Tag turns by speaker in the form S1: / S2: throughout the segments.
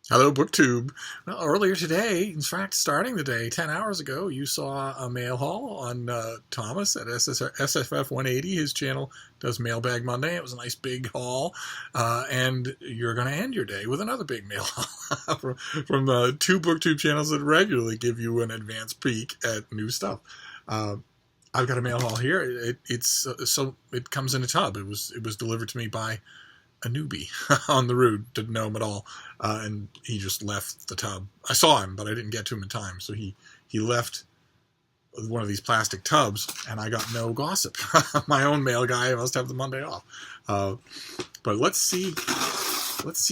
S1: Hello, BookTube. Well, earlier today, in fact, starting the day, 10 hours ago, you saw a mail haul on Thomas at SFF 180. His channel does Mailbag Monday. It was a nice big haul. And you're going to end your day with another big mail haul from two BookTube channels that regularly give you an advanced peek at new stuff. I've got a mail haul here. It comes in a tub. It was delivered to me by a newbie on the route, didn't know him at all, and he just left the tub. I saw him, but I didn't get to him in time, so he left one of these plastic tubs, and I got no gossip. My own mail guy must have the Monday off. But let's see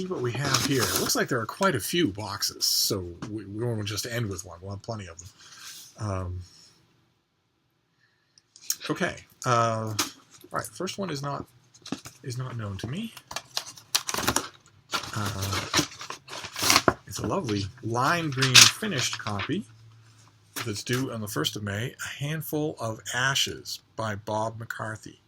S1: what we have here. It looks like there are quite a few boxes, so we won't just end with one. We'll have plenty of them. Okay. All right. First one is not known to me. It's a lovely lime green finished copy that's due on the 1st of May, A Handful of Ashes by Bob McCarthy.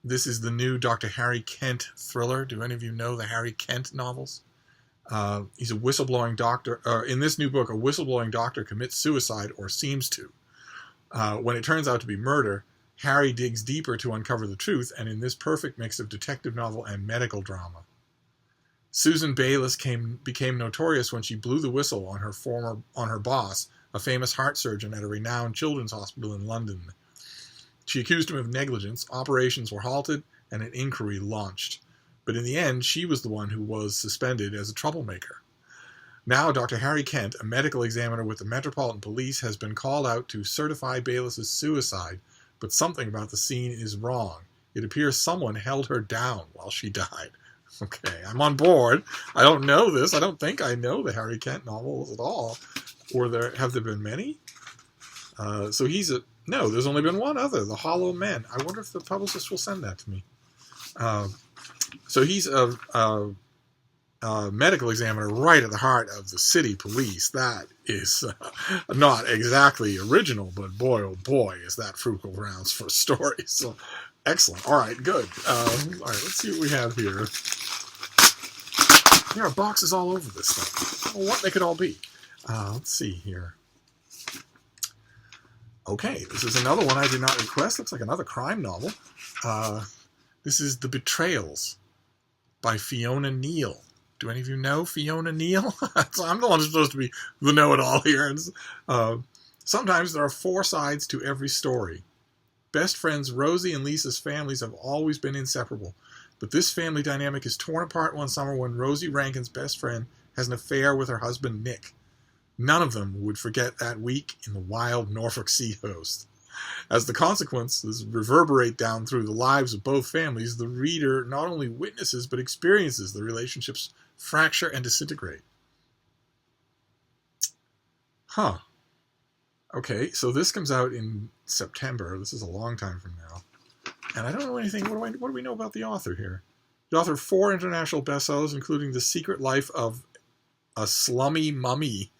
S1: This is the new Dr. Harry Kent thriller. Do any of you know the Harry Kent novels? He's a whistleblowing doctor. In this new book, a whistleblowing doctor commits suicide, or seems to. When it turns out to be murder, Harry digs deeper to uncover the truth, and in this perfect mix of detective novel and medical drama. Susan Bayliss became notorious when she blew the whistle on her boss, a famous heart surgeon at a renowned children's hospital in London. She accused him of negligence, operations were halted, and an inquiry launched. But in the end, she was the one who was suspended as a troublemaker. Now, Dr. Harry Kent, a medical examiner with the Metropolitan Police, has been called out to certify Bayliss's suicide, but something about the scene is wrong. It appears someone held her down while she died. Okay, I'm on board. I don't know this. I don't think I know the Harry Kent novels at all. Or have there been many? So no, there's only been one other, The Hollow Men. I wonder if the publicist will send that to me. So he's a medical examiner right at the heart of the city police. That is not exactly original, but boy, oh boy, is that fruitful grounds for a story. So, excellent. All right, good. All right, let's see what we have here. There are boxes all over this stuff. I don't know what they could all be. Let's see here. Okay, this is another one I did not request. Looks like another crime novel. This is The Betrayals by Fiona Neill. Do any of you know Fiona Neill? I'm the one who's supposed to be the know-it-all here. Sometimes there are 4 sides to every story. Best friends Rosie and Lisa's families have always been inseparable. But this family dynamic is torn apart one summer when Rosie Rankin's best friend has an affair with her husband Nick. None of them would forget that week in the wild Norfolk sea coast. As the consequences reverberate down through the lives of both families, the reader not only witnesses but experiences the relationships fracture and disintegrate. Huh. Okay, so this comes out in September. This is a long time from now. And I don't know anything. What do we know about the author here? The author of 4 international bestsellers, including The Secret Life of a Slummy Mummy,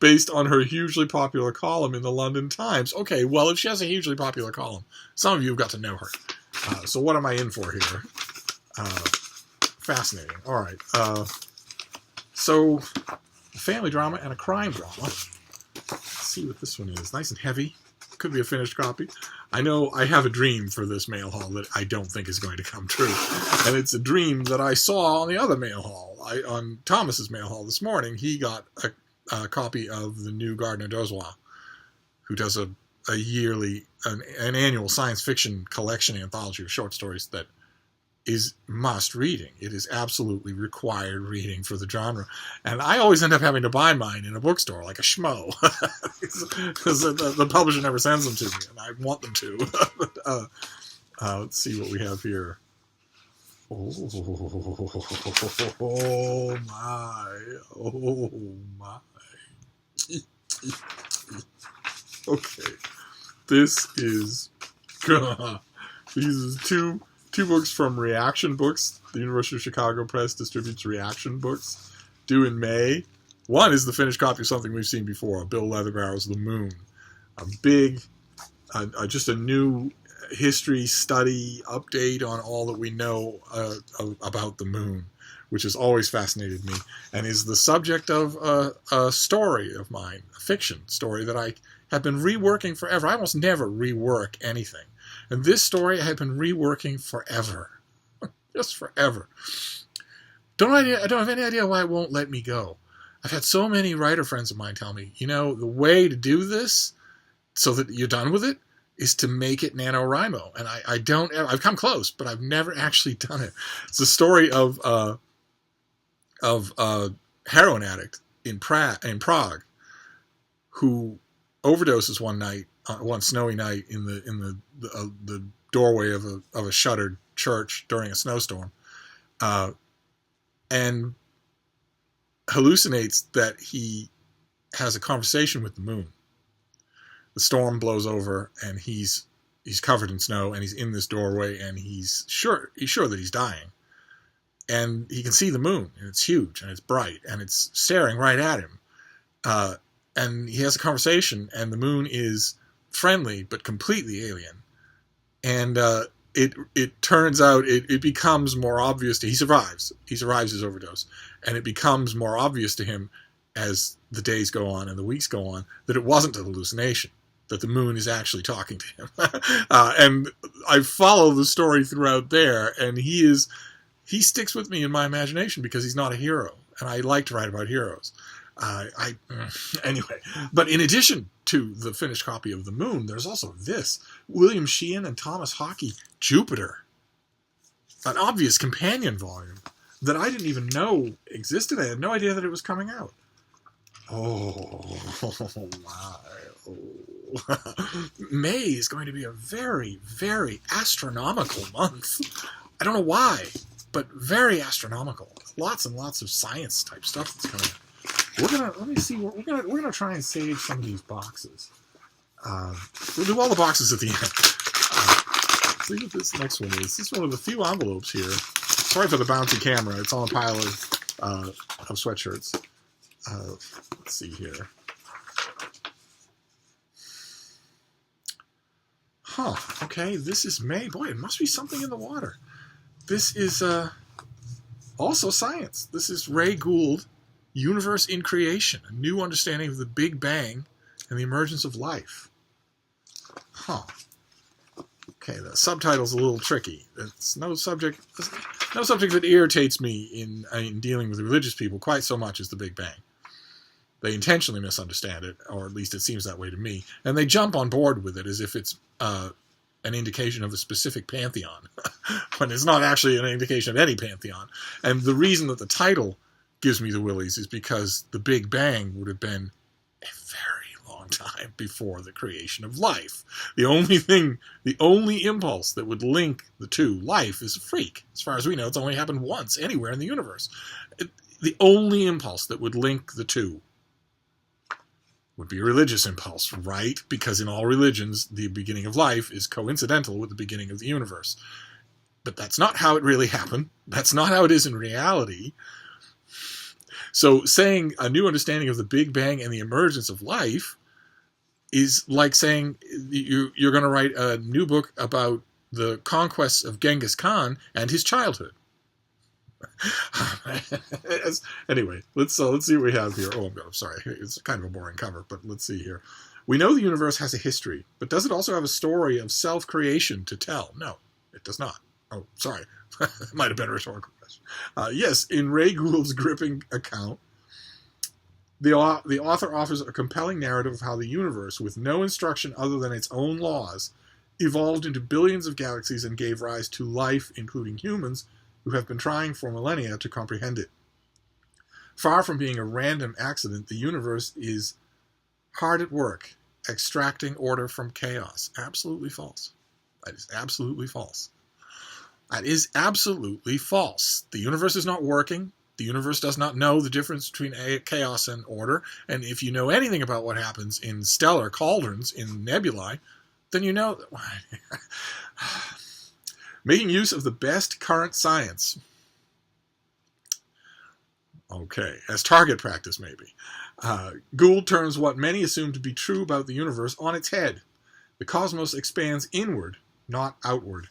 S1: based on her hugely popular column in the London Times. Okay, well, if she has a hugely popular column, some of you have got to know her. So what am I in for here? Fascinating. All right. So, a family drama and a crime drama. Let's see what this one is. Nice and heavy. Could be a finished copy. I know I have a dream for this mail haul that I don't think is going to come true. And it's a dream that I saw on the other mail haul. On Thomas's mail haul this morning, he got a copy of the new Gardner Dozois, who does an annual science fiction collection anthology of short stories that is must reading. It is absolutely required reading for the genre. And I always end up having to buy mine in a bookstore, like a schmo, because the publisher never sends them to me, and I want them to. Let's see what we have here. Oh my. Okay. This is these are two books from Reaction Books. The University of Chicago Press distributes Reaction Books, due in May. One is the finished copy of something we've seen before, Bill Leatherbarrow's The Moon. A big, just a new history study update on all that we know about the moon, which has always fascinated me, and is the subject of a story of mine, a fiction story that I have been reworking forever. I almost never rework anything. And this story I have been reworking forever. Just forever. I don't have any idea why it won't let me go. I've had so many writer friends of mine tell me, the way to do this so that you're done with it is to make it NaNoWriMo. And I've come close, but I've never actually done it. It's the story of a heroin addict in Prague who overdoses one snowy night in the doorway of a shuttered church during a snowstorm, and hallucinates that he has a conversation with the moon. The storm blows over, and he's covered in snow, and he's in this doorway, and he's sure that he's dying. And he can see the moon, and it's huge, and it's bright, and it's staring right at him. And he has a conversation, and the moon is friendly, but completely alien. And it turns out it becomes more obvious he survives his overdose, and it becomes more obvious to him as the days go on and the weeks go on that it wasn't a hallucination, that the moon is actually talking to him. And I follow the story throughout there, and he sticks with me in my imagination because he's not a hero, and I like to write about heroes. Anyway, but in addition to the finished copy of The Moon, there's also this, William Sheehan and Thomas Hockey, Jupiter, an obvious companion volume that I didn't even know existed. I had no idea that it was coming out. Oh, wow. May is going to be a very, very astronomical month. I don't know why, but very astronomical. Lots and lots of science type stuff that's coming out. We're gonna try and save some of these boxes. We'll do all the boxes at the end. Let's see what this next one is. This is one of the few envelopes here. Sorry for the bouncy camera. It's on a pile of sweatshirts. Let's see here. Huh. Okay, this is May. Boy, it must be something in the water. This is also science. This is Ray Gould. Universe in Creation, a new understanding of the Big Bang and the emergence of life. Huh. Okay, the subtitle's a little tricky. It's no subject that irritates me in dealing with religious people quite so much as the Big Bang. They intentionally misunderstand it, or at least it seems that way to me, and they jump on board with it as if it's an indication of a specific pantheon, when it's not actually an indication of any pantheon. And the reason that the title gives me the willies is because the Big Bang would have been a very long time before the creation of life. The only impulse that would link the two, life, is a freak. As far as we know, it's only happened once anywhere in the universe. The only impulse that would link the two would be a religious impulse, right? Because in all religions, the beginning of life is coincidental with the beginning of the universe. But that's not how it really happened. That's not how it is in reality. So saying a new understanding of the Big Bang and the emergence of life is like saying you're going to write a new book about the conquests of Genghis Khan and his childhood. Anyway, let's see what we have here. Oh, I'm sorry. It's kind of a boring cover, but let's see here. We know the universe has a history, but does it also have a story of self-creation to tell? No, it does not. Oh, sorry. That might have been a rhetorical question. Yes, in Ray Gould's gripping account, the author offers a compelling narrative of how the universe, with no instruction other than its own laws, evolved into billions of galaxies and gave rise to life, including humans, who have been trying for millennia to comprehend it. Far from being a random accident, the universe is hard at work, extracting order from chaos. Absolutely false. That is absolutely false. That is absolutely false. The universe is not working. The universe does not know the difference between chaos and order. And if you know anything about what happens in stellar cauldrons, in nebulae, then you know that... Making use of the best current science. Okay, as target practice, maybe. Gould turns what many assume to be true about the universe on its head. The cosmos expands inward, not outward.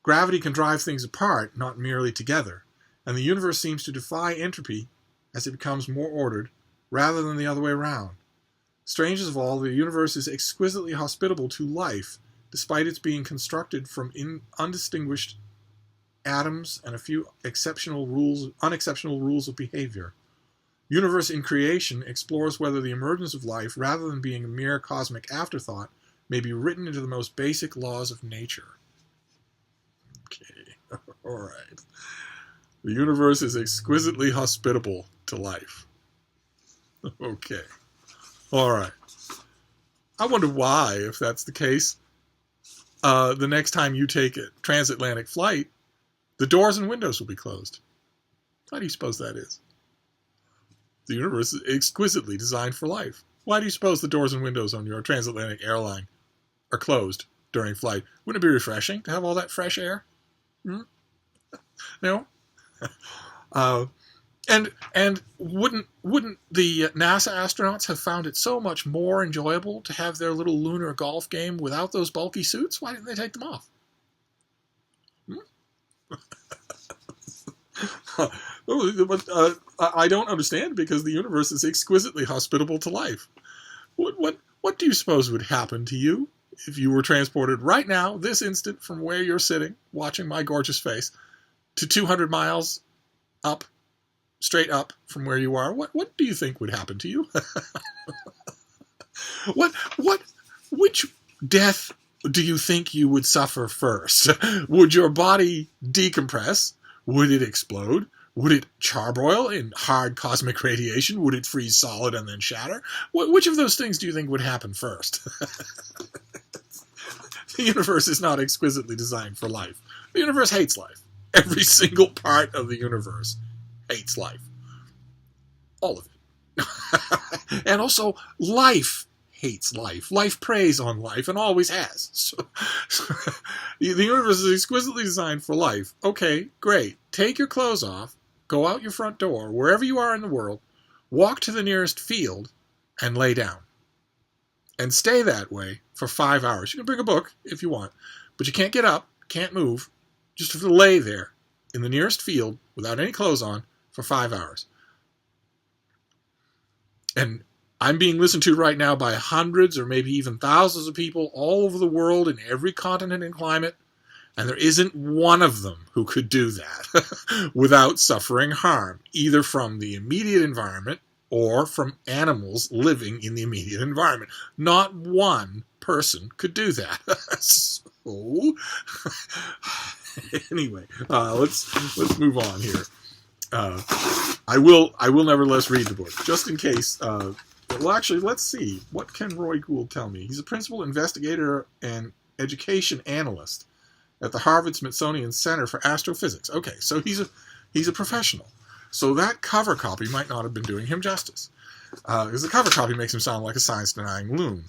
S1: Gravity can drive things apart, not merely together, and the universe seems to defy entropy as it becomes more ordered, rather than the other way around. Strangest of all, the universe is exquisitely hospitable to life, despite its being constructed from undistinguished atoms and a few unexceptional rules of behavior. Universe in Creation explores whether the emergence of life, rather than being a mere cosmic afterthought, may be written into the most basic laws of nature. Okay, all right. The universe is exquisitely hospitable to life. Okay, all right. I wonder why, if that's the case, the next time you take a transatlantic flight, the doors and windows will be closed. Why do you suppose that is? The universe is exquisitely designed for life. Why do you suppose the doors and windows on your transatlantic airline are closed during flight? Wouldn't it be refreshing to have all that fresh air? No? And wouldn't the NASA astronauts have found it so much more enjoyable to have their little lunar golf game without those bulky suits? Why didn't they take them off? But I don't understand, because the universe is exquisitely hospitable to life. What do you suppose would happen to you if you were transported right now, this instant, from where you're sitting, watching my gorgeous face, to 200 miles up, straight up from where you are? What do you think would happen to you? Which death do you think you would suffer first? Would your body decompress? Would it explode? Would it charbroil in hard cosmic radiation? Would it freeze solid and then shatter? Which of those things do you think would happen first? The universe is not exquisitely designed for life. The universe hates life. Every single part of the universe hates life. All of it. And also, life hates life. Life preys on life and always has. So, the universe is exquisitely designed for life. Okay, great. Take your clothes off, go out your front door, wherever you are in the world, walk to the nearest field, and lay down. And stay that way for 5 hours. You can bring a book if you want, but you can't get up, can't move, just have to lay there in the nearest field without any clothes on for 5 hours. And I'm being listened to right now by hundreds or maybe even thousands of people all over the world in every continent and climate, and there isn't one of them who could do that without suffering harm, either from the immediate environment or from animals living in the immediate environment. Not one person could do that. So, anyway, let's move on here. I will nevertheless read the book, just in case. Well, actually, let's see. What can Roy Gould tell me? He's a principal investigator and education analyst at the Harvard-Smithsonian Center for Astrophysics. Okay, so he's a professional. So that cover copy might not have been doing him justice, because the cover copy makes him sound like a science-denying loon,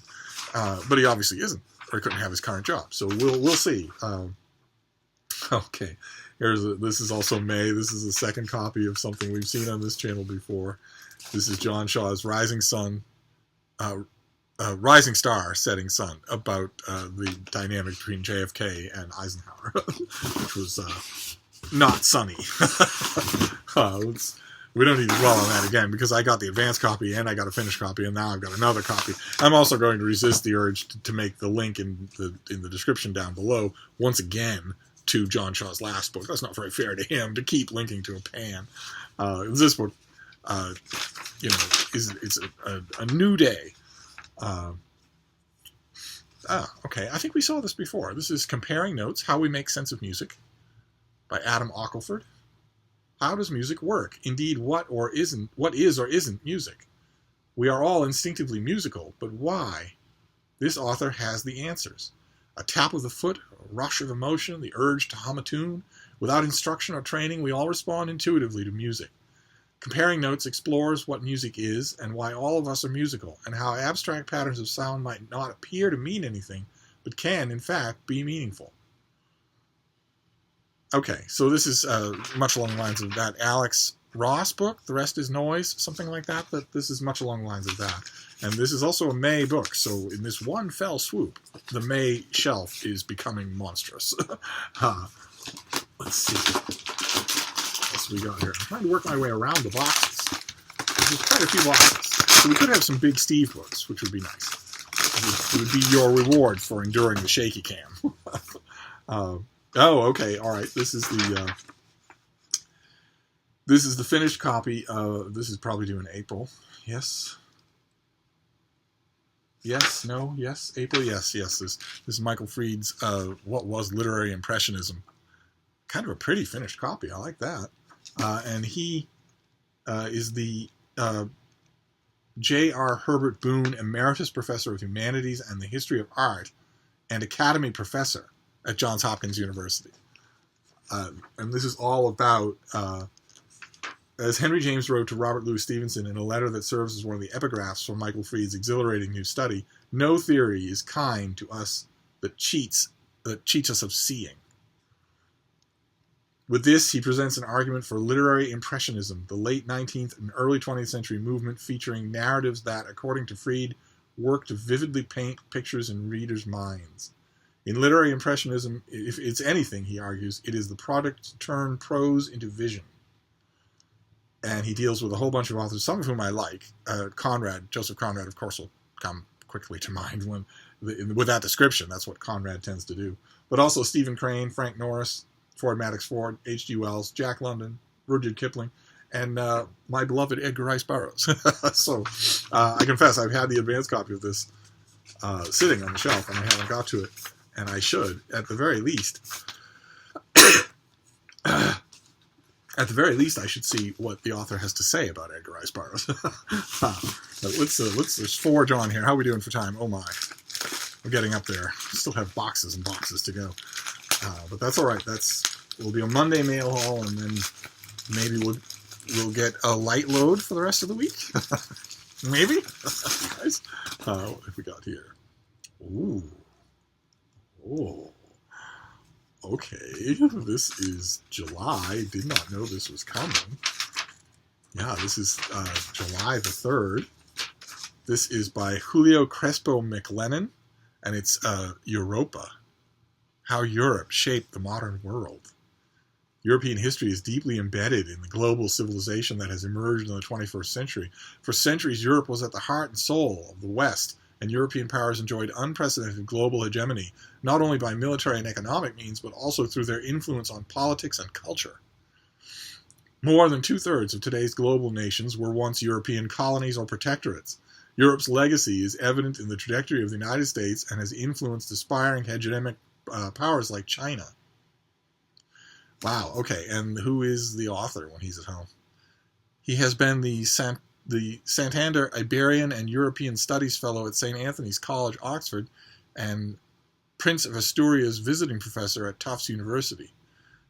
S1: but he obviously isn't, or he couldn't have his current job. So we'll see. Okay, this is also May. This is the second copy of something we've seen on this channel before. This is John Shaw's Rising Star, Setting Sun, about the dynamic between JFK and Eisenhower, which was not sunny. We don't need to dwell on that again, because I got the advanced copy and I got a finished copy, and now I've got another copy. I'm also going to resist the urge to make the link in the description down below once again to John Shaw's last book. That's not very fair to him to keep linking to a pan. This book, it's a new day. Okay, I think we saw this before. This is Comparing Notes, How We Make Sense of Music by Adam Ockelford. How does music work? Indeed, what is or isn't music? We are all instinctively musical, but why? This author has the answers. A tap of the foot, a rush of emotion, the urge to hum a tune. Without instruction or training, we all respond intuitively to music. Comparing Notes explores what music is and why all of us are musical, and how abstract patterns of sound might not appear to mean anything, but can, in fact, be meaningful. Okay, so this is much along the lines of that Alex Ross book, The Rest is Noise, something like that, but this is much along the lines of that. And this is also a May book, so in this one fell swoop, the May shelf is becoming monstrous. Let's see what else we got here. I'm trying to work my way around the boxes. There's quite a few boxes. So we could have some Big Steve books, which would be nice. It would be your reward for enduring the shaky cam. Oh, okay, all right. This is the finished copy. This is probably due in April. Yes. Yes. No. Yes. April. Yes. Yes. This is Michael Fried's what was literary impressionism. Kind of a pretty finished copy. I like that. And he is the J.R. Herbert Boone Emeritus Professor of Humanities and the History of Art and Academy Professor at Johns Hopkins University. And this is all about, as Henry James wrote to Robert Louis Stevenson in a letter that serves as one of the epigraphs for Michael Fried's exhilarating new study, no theory is kind to us that cheats us of seeing. With this, he presents an argument for literary impressionism, the late 19th and early 20th century movement featuring narratives that, according to Fried, work to vividly paint pictures in readers' minds. In literary impressionism, if it's anything, he argues, it is the product to turn prose into vision. And he deals with a whole bunch of authors, some of whom I like. Joseph Conrad, of course, will come quickly to mind with that description. That's what Conrad tends to do. But also Stephen Crane, Frank Norris, Ford Madox Ford, H.G. Wells, Jack London, Rudyard Kipling, and my beloved Edgar Rice Burroughs. So I confess I've had the advanced copy of this sitting on the shelf, and I haven't got to it, and I should, at the very least. At the very least, I should see what the author has to say about Edgar Rice Burroughs. Let's forge on here. How are we doing for time? Oh my. We're getting up there. Still have boxes and boxes to go. But that's all right. Will be a Monday mail haul, and then maybe we'll get a light load for the rest of the week. Maybe. Guys, what have we got here? Ooh. Oh. Okay. This is July. Did not know this was coming. Yeah, this is July the 3rd. This is by Julio Crespo McLennan, and it's Europa. How Europe shaped the modern world. European history is deeply embedded in the global civilization that has emerged in the 21st century. For centuries, Europe was at the heart and soul of the West, and European powers enjoyed unprecedented global hegemony, not only by military and economic means, but also through their influence on politics and culture. More than two-thirds of today's global nations were once European colonies or protectorates. Europe's legacy is evident in the trajectory of the United States and has influenced aspiring hegemonic powers like China. Wow, okay, and who is the author when he's at home? He has been the Santander Iberian and European Studies Fellow at St. Anthony's College, Oxford, and Prince of Asturias Visiting Professor at Tufts University,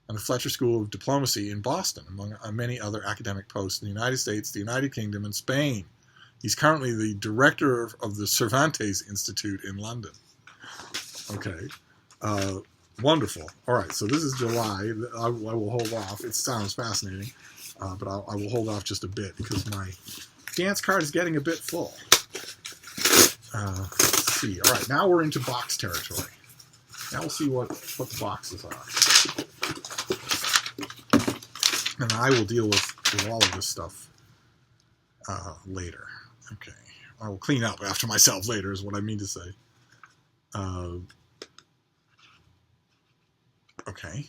S1: and the Fletcher School of Diplomacy in Boston, among many other academic posts in the United States, the United Kingdom, and Spain. He's currently the director of the Cervantes Institute in London. Okay. Wonderful. All right, so this is July. I will hold off. It sounds fascinating, but I will hold off just a bit because my dance card is getting a bit full. Let's see. All right, now we're into box territory. Now we'll see what the boxes are. And I will deal with all of this stuff later. Okay. I will clean up after myself later is what I mean to say. Okay,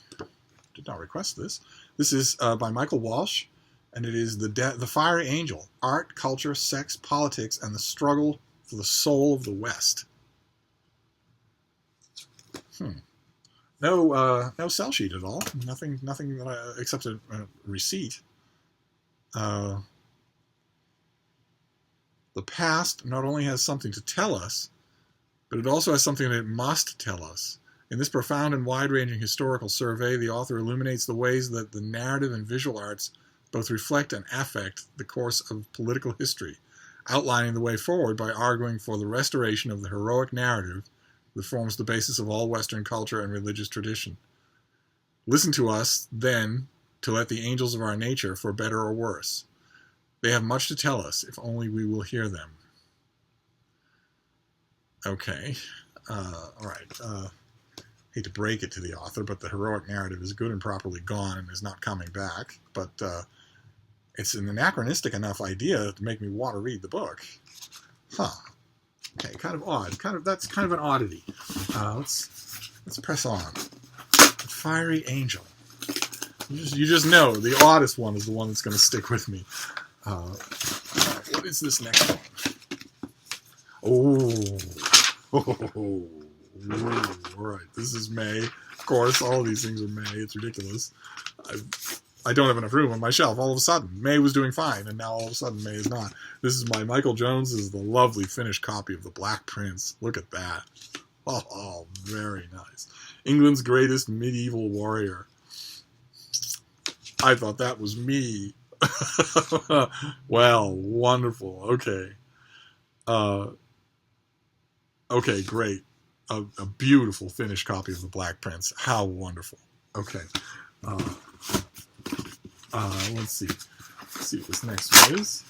S1: did not request this. This is by Michael Walsh, and it is The Fiery Angel, Art, Culture, Sex, Politics, and the Struggle for the Soul of the West. No sell sheet at all. Nothing except a receipt. The past not only has something to tell us, but it also has something that it must tell us. In this profound and wide-ranging historical survey, the author illuminates the ways that the narrative and visual arts both reflect and affect the course of political history, outlining the way forward by arguing for the restoration of the heroic narrative that forms the basis of all Western culture and religious tradition. Listen to us, then, to let the angels of our nature, for better or worse. They have much to tell us, if only we will hear them. Okay. All right. Hate to break it to the author, but the heroic narrative is good and properly gone and is not coming back. But it's an anachronistic enough idea to make me want to read the book. Huh. Okay, kind of odd. That's kind of an oddity. Let's press on. Fiery Angel. You just know the oddest one is the one that's going to stick with me. What is this next one? Oh, all right. This is May. Of course, all of these things are May. It's ridiculous. I don't have enough room on my shelf. All of a sudden, May was doing fine, and now all of a sudden, May is not. This is my Michael Jones. This is the lovely finished copy of The Black Prince. Look at that. Oh, very nice. England's greatest medieval warrior. I thought that was me. Well, wonderful. Okay. Okay, great. A beautiful finished copy of The Black Prince. How wonderful. Okay. Let's see. Let's see what this next one is.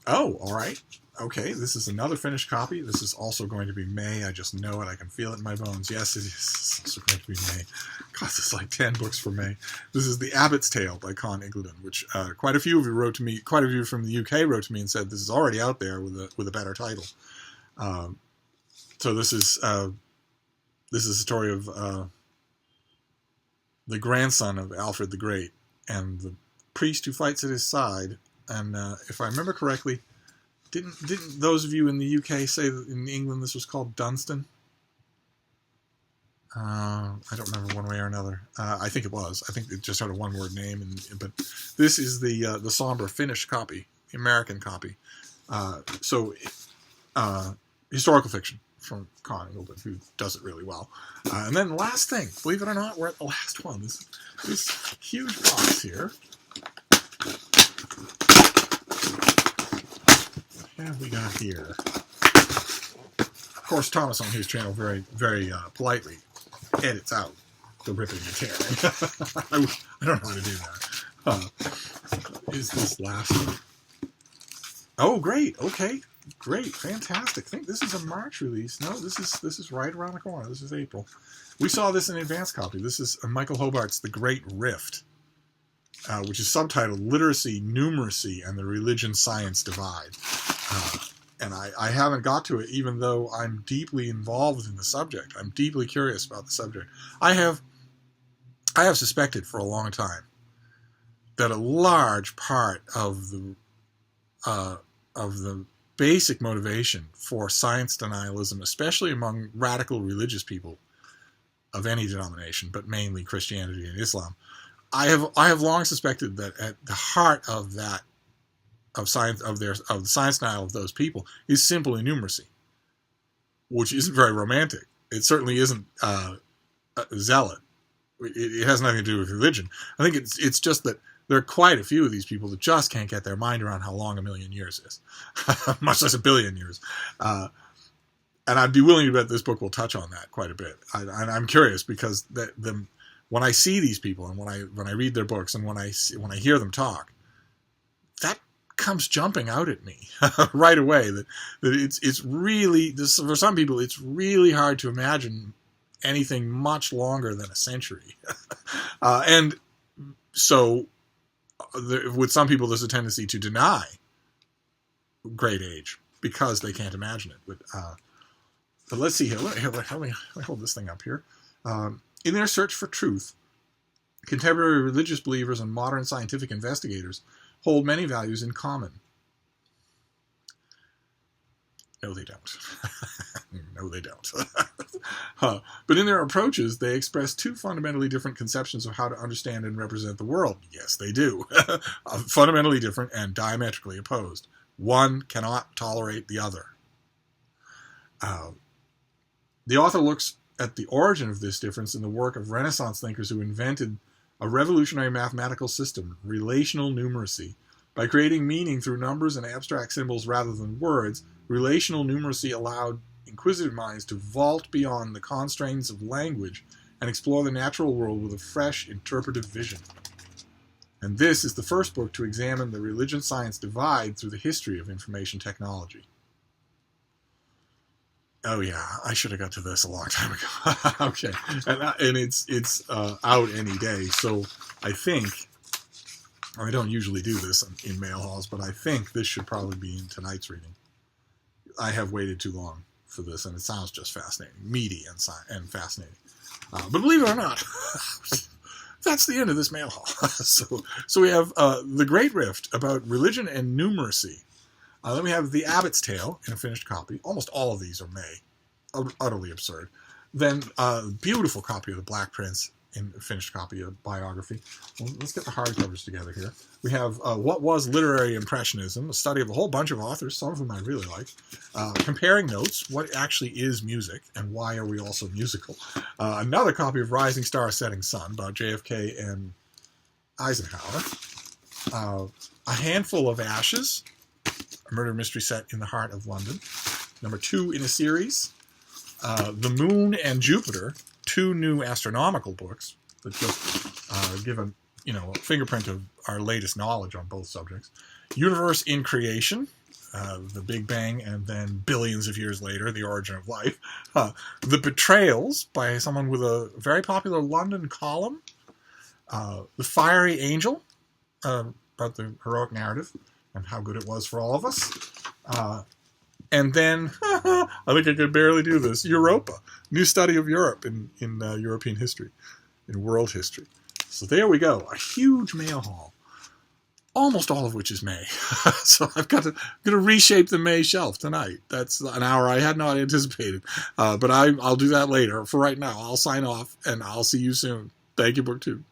S1: Oh, all right. Okay, this is another finished copy. This is also going to be May. I just know it. I can feel it in my bones. Yes, it is. It's also going to be May. God, it's like 10 books for May. This is The Abbots Tale by Con Ingledon, which quite a few of you wrote to me. Quite a few from the UK wrote to me and said this is already out there with a better title. So this is a story of the grandson of Alfred the Great and the priest who fights at his side. And if I remember correctly, didn't those of you in the UK say that in England this was called Dunstan? I don't remember one way or another. I think it was. I think it just had a one-word name. But this is the somber finished copy, the American copy. Historical fiction from Con Ingledon, who does it really well. And then last thing, believe it or not, we're at the last one. This huge box here. What have we got here? Of course, Thomas on his channel very, very politely edits out the ripping and tearing. I don't know how to do that. Is this last one? Oh, great. Okay. Great. Fantastic. I think this is a March release. No, this is right around the corner. This is April. We saw this in advance copy. This is Michael Hobart's The Great Rift, which is subtitled Literacy, Numeracy, and the Religion-Science Divide. And I haven't got to it, even though I'm deeply involved in the subject. I'm deeply curious about the subject. I have suspected for a long time that a large part of the basic motivation for science denialism, especially among radical religious people of any denomination, but mainly Christianity and Islam, I have long suspected that at the heart of that of the science denial of those people is simply numeracy, which isn't very romantic. It certainly isn't zealot. It has nothing to do with religion. I think it's just that there are quite a few of these people that just can't get their mind around how long 1,000,000 years is, much less 1,000,000,000 years. And I'd be willing to bet this book will touch on that quite a bit. I'm curious because when I see these people and when I read their books and when I hear them talk, that comes jumping out at me right away. That it's really for some people it's really hard to imagine anything much longer than a century, and so with some people there's a tendency to deny great age because they can't imagine it. But let's see here. Let me hold this thing up here. In their search for truth, contemporary religious believers and modern scientific investigators hold many values in common. No, they don't. No, they don't. But in their approaches, they express two fundamentally different conceptions of how to understand and represent the world. Yes, they do. Fundamentally different and diametrically opposed. One cannot tolerate the other. The author looks at the origin of this difference in the work of Renaissance thinkers who invented a revolutionary mathematical system, relational numeracy. By creating meaning through numbers and abstract symbols rather than words, relational numeracy allowed inquisitive minds to vault beyond the constraints of language and explore the natural world with a fresh interpretive vision. And this is the first book to examine the religion-science divide through the history of information technology. Oh yeah, I should have got to this a long time ago. Okay, and it's out any day, so I think, I don't usually do this in mail hauls, but I think this should probably be in tonight's reading. I have waited too long for this, and it sounds just fascinating, meaty and fascinating. But believe it or not, that's the end of this mail haul. So we have The Great Rift about religion and numeracy. Then we have The Abbots Tale in a finished copy. Almost all of these are May. Utterly absurd. Then a beautiful copy of The Black Prince in a finished copy of biography. Well, let's get the hardcovers together here. We have What Was Literary Impressionism, a study of a whole bunch of authors, some of whom I really like. Comparing notes, what actually is music, and why are we also musical? Another copy of Rising Star, Setting Sun, about JFK and Eisenhower. A Handful of Ashes, a murder mystery set in the heart of London. Number 2 in a series. The Moon and Jupiter, 2 new astronomical books that just give a fingerprint of our latest knowledge on both subjects. Universe in Creation, the Big Bang, and then billions of years later, the origin of life. The Betrayals, by someone with a very popular London column. The Fiery Angel, about the heroic narrative and how good it was for all of us. And then, I think I could barely do this, Europa, new study of Europe in European history, in world history. So there we go, a huge mail haul, almost all of which is May. So I'm going to reshape the May shelf tonight. That's an hour I had not anticipated, but I'll do that later. For right now, I'll sign off, and I'll see you soon. Thank you, BookTube.